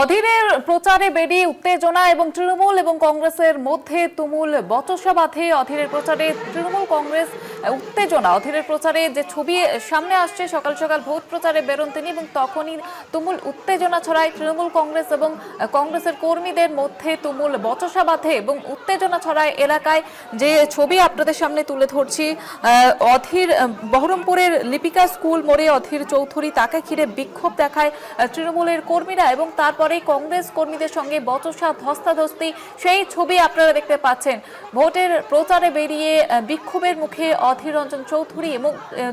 অধীরের প্রচারে বেরিয়ে উত্তেজনা এবং তৃণমূল এবং কংগ্রেসের মধ্যে তুমুল বচসা বাধে। অধীরের প্রচারে তৃণমূল কংগ্রেস উত্তেজনা, অধীরের প্রচারে যে ছবি সামনে আসছে, সকাল সকাল ভোট প্রচারে বেরোন তিনি এবং তখনই তুমুল উত্তেজনা ছড়ায় তৃণমূল কংগ্রেস এবং কংগ্রেসের কর্মীদের মধ্যে তুমুল বচসা বাধে এবং উত্তেজনা ছড়ায় এলাকায়। যে ছবি আপনাদের সামনে তুলে ধরছি, অধীর বহরমপুরের লিপিকা স্কুল মোড়ে অধীর চৌধুরী, তাকে ঘিরে বিক্ষোভ দেখায় তৃণমূলের কর্মীরা এবং তারপরে কংগ্রেস কর্মীদের সঙ্গে বচসা ধস্তাধস্তি, সেই ছবি আপনারা দেখতে পাচ্ছেন। ভোটের প্রচারে বেরিয়ে বিক্ষোভের মুখে অধীর রঞ্জন চৌধুরী এবং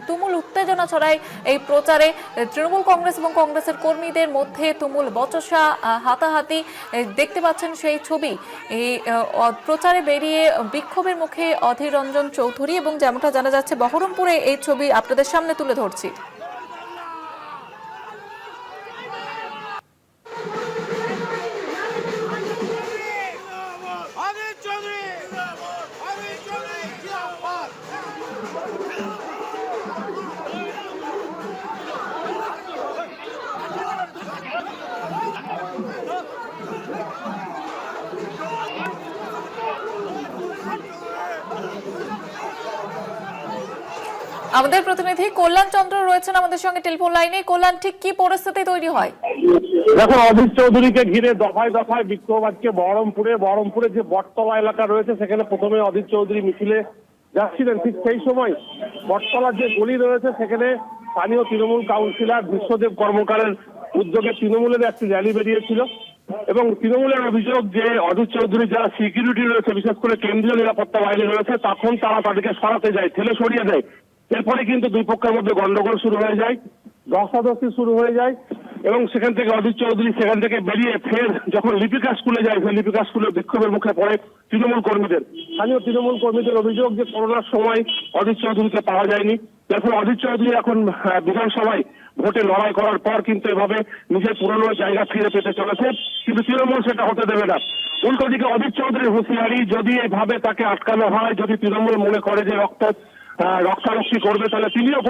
তুমুল উত্তেজনা ছড়ায় এই প্রচারে। তৃণমূল কংগ্রেস এবং কংগ্রেসের কর্মীদের মধ্যে তুমুল বচসা, হাতাহাতি দেখতে পাচ্ছেন সেই ছবি। এই প্রচারে বেরিয়ে বিক্ষোভের মুখে অধীর রঞ্জন চৌধুরী এবং যেমনটা জানা যাচ্ছে বহরমপুরে এই ছবি আপনাদের সামনে তুলে ধরছি। আমাদের প্রতিনিধি কল্যাণ চন্দ্র রয়েছেন আমাদের সঙ্গে টেলিফোন লাইনে। কল্যাণ, ঠিক কি পরিস্থিতি তৈরি হয়? দেখো, অধীর চৌধুরীকে ঘিরে দফায় দফায় বিক্ষোভ আজকে বহরমপুরে যে বটতলা এলাকা রয়েছে, সেখানে প্রথমে অধীর চৌধুরী মিছিলে যাচ্ছিলেন। ঠিক সেই সময় বটতলার যে গলি রয়েছে, সেখানে স্থানীয় তৃণমূল কাউন্সিলর বিশ্বদেব কর্মকারের উদ্যোগে তৃণমূলের একটি র্যালি বেরিয়েছিল এবং তৃণমূলের অভিযোগ যে অধীর চৌধুরী যারা সিকিউরিটি রয়েছে, বিশেষ করে কেন্দ্রীয় নিরাপত্তা বাহিনী রয়েছে, তখন তারা তাদেরকে সরাতে যায়, ঠেলে সরিয়ে দেয়। এরপরে কিন্তু দুই পক্ষের মধ্যে গন্ডগোল শুরু হয়ে যায়, ধস্তাধস্তি শুরু হয়ে যায় এবং সেখান থেকে অধীর চৌধুরী সেখান থেকে বেরিয়ে ফের যখন লিপিকা স্কুলে যায়, সেই লিপিকা স্কুলে বিক্ষোভের মুখে পড়ে তৃণমূল কর্মীদের। স্থানীয় তৃণমূল কর্মীদের অভিযোগ যে করোনার সময় অধীর চৌধুরীকে পাওয়া যায়নি, তারপর অধীর চৌধুরী এখন বিধানসভায় ভোটে লড়াই করার পর কিন্তু এভাবে নিজের পুরনো জায়গা ফিরে পেতে চলেছে, কিন্তু তৃণমূল সেটা হতে দেবে না। উল্টো দিকে অধীর চৌধুরীর হুঁশিয়ারি, যদি এভাবে তাকে আটকানো হয়, যদি তৃণমূল মনে করে যে রক্তারক্তি করবে, তাহলে তিনিও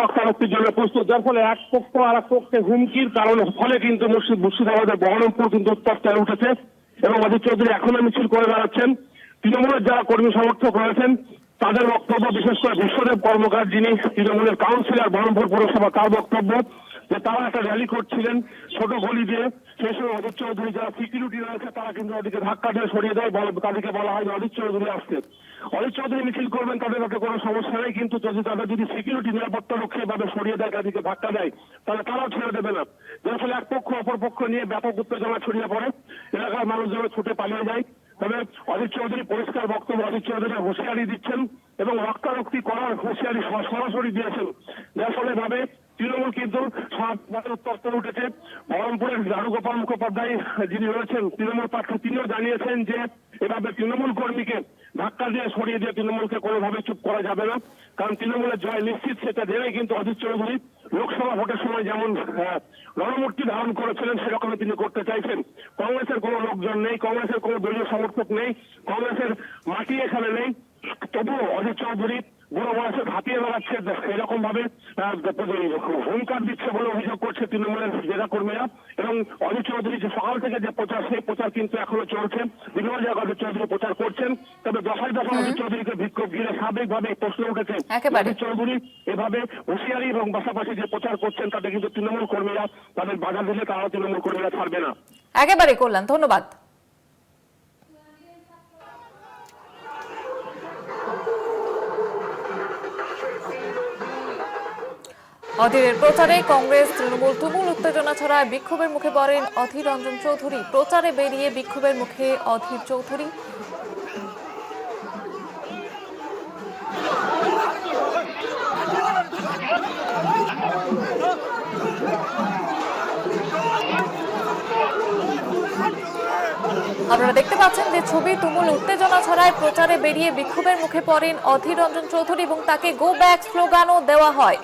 রক্তারক্তির জন্য প্রস্তুত। যার ফলে এক পক্ষ আর এক পক্ষে হুমকির কারণ ফলে কিন্তু মুর্শিদাবাদের বহরমপুর কিন্তু উত্তপ্ত উঠেছে এবং অধীর চৌধুরী এখনো মিছিল করে বেড়াচ্ছেন। তৃণমূলের যারা কর্মী সমর্থক রয়েছেন তাদের বক্তব্য, বিশেষ করে বিশ্বদেব কর্মকার যিনি তৃণমূলের কাউন্সিলর বহরমপুর পৌরসভা, তার বক্তব্য যে তারা একটা র্যালি করছিলেন ছোট গলি দিয়ে, সেই সময় অধীর চৌধুরী যারা সিকিউরিটি রয়েছে তারা কিন্তু ওদিকে ধাক্কা দিয়ে সরিয়ে দেয়, তাদেরকে বলা হয় যে অধীর চৌধুরী আসছে। অধীর চৌধুরী মিছিল করবেন, তাদের হাতে কোনো সমস্যা নেই, কিন্তু যদি সিকিউরিটি নিরাপত্তা রক্ষী এভাবে সরিয়ে দেয়, তাদেরকে ধাক্কা দেয়, তাহলে তারাও ছেড়ে দেবে না। যার ফলে এক পক্ষ অপর পক্ষ নিয়ে ব্যাপক উত্তেজনা ছড়িয়ে পড়ে, এলাকার মানুষজন ছুটে পালিয়ে যায়। তবে অধীর চৌধুরী পরিষ্কার বক্তব্য, অধীর চৌধুরী হুঁশিয়ারি দিচ্ছেন এবং রক্তারক্তি করার হুঁশিয়ারি সরাসরি দিয়েছেন। যার ফলে ভাবে তৃণমূল কিন্তু উত্তপ্ত উঠেছে। বহরমপুরের রানুগোপাল মুখোপাধ্যায় যিনি রয়েছেন তৃণমূল প্রার্থী, তিনিও জানিয়েছেন যে এভাবে তৃণমূল কর্মীকে ধাক্কা দিয়ে সরিয়ে দিয়ে তৃণমূলকে কোনোভাবে চুপ করা যাবে না, কারণ তৃণমূলের জয় নিশ্চিত, সেটা জেনেই কিন্তু অধীর চৌধুরী লোকসভা ভোটের সময় যেমন রণমূর্তি ধারণ করেছিলেন, সেরকমই তিনি করতে চাইছেন। কংগ্রেসের কোনো লোকজন নেই, কংগ্রেসের কোনো দলীয় সমর্থক নেই, কংগ্রেসের মাটি এখানে নেই, তবুও অধীর চৌধুরী বুড়ো বয়সে হাতিয়ে বেড়াচ্ছে, এরকম ভাবে হুঙ্কার দিচ্ছে বলে অভিযোগ করছে তৃণমূলের জেলা কর্মীরা। এবং অধীর চৌধুরী যে সকাল থেকে যে প্রচার, সেই প্রচার কিন্তু এখনো চলছে, বিভিন্ন জায়গায় অধীর চৌধুরী প্রচার করছেন। তবে দফায় দফায় অধীর চৌধুরীকে বিক্ষোভ ঘিরে স্বাভাবিকভাবে প্রশ্ন উঠেছে, অধীর চৌধুরী এভাবে হুঁশিয়ারি এবং পাশাপাশি যে প্রচার করছেন, তাতে কিন্তু তৃণমূল কর্মীরা তাদের বাধা দিলে তারাও তৃণমূল কর্মীরা ছাড়বে না। একেবারে কল্যাণ, ধন্যবাদ। অধীরের প্রচারে কংগ্রেস তৃণমূল তুমুল উত্তেজনা ছড়ায়, বিক্ষোভের মুখে পড়েন অধীর রঞ্জন চৌধুরী। প্রচারে বেরিয়ে বিক্ষোভের মুখে অধীর চৌধুরী। আপনারা দেখতে পাচ্ছেন যে ছবি, তুমুল উত্তেজনা ছড়ায়, প্রচারে বেরিয়ে বিক্ষোভের মুখে পড়েন অধীর রঞ্জন চৌধুরী এবং তাকে গো ব্যাক স্লোগানও দেওয়া হয়।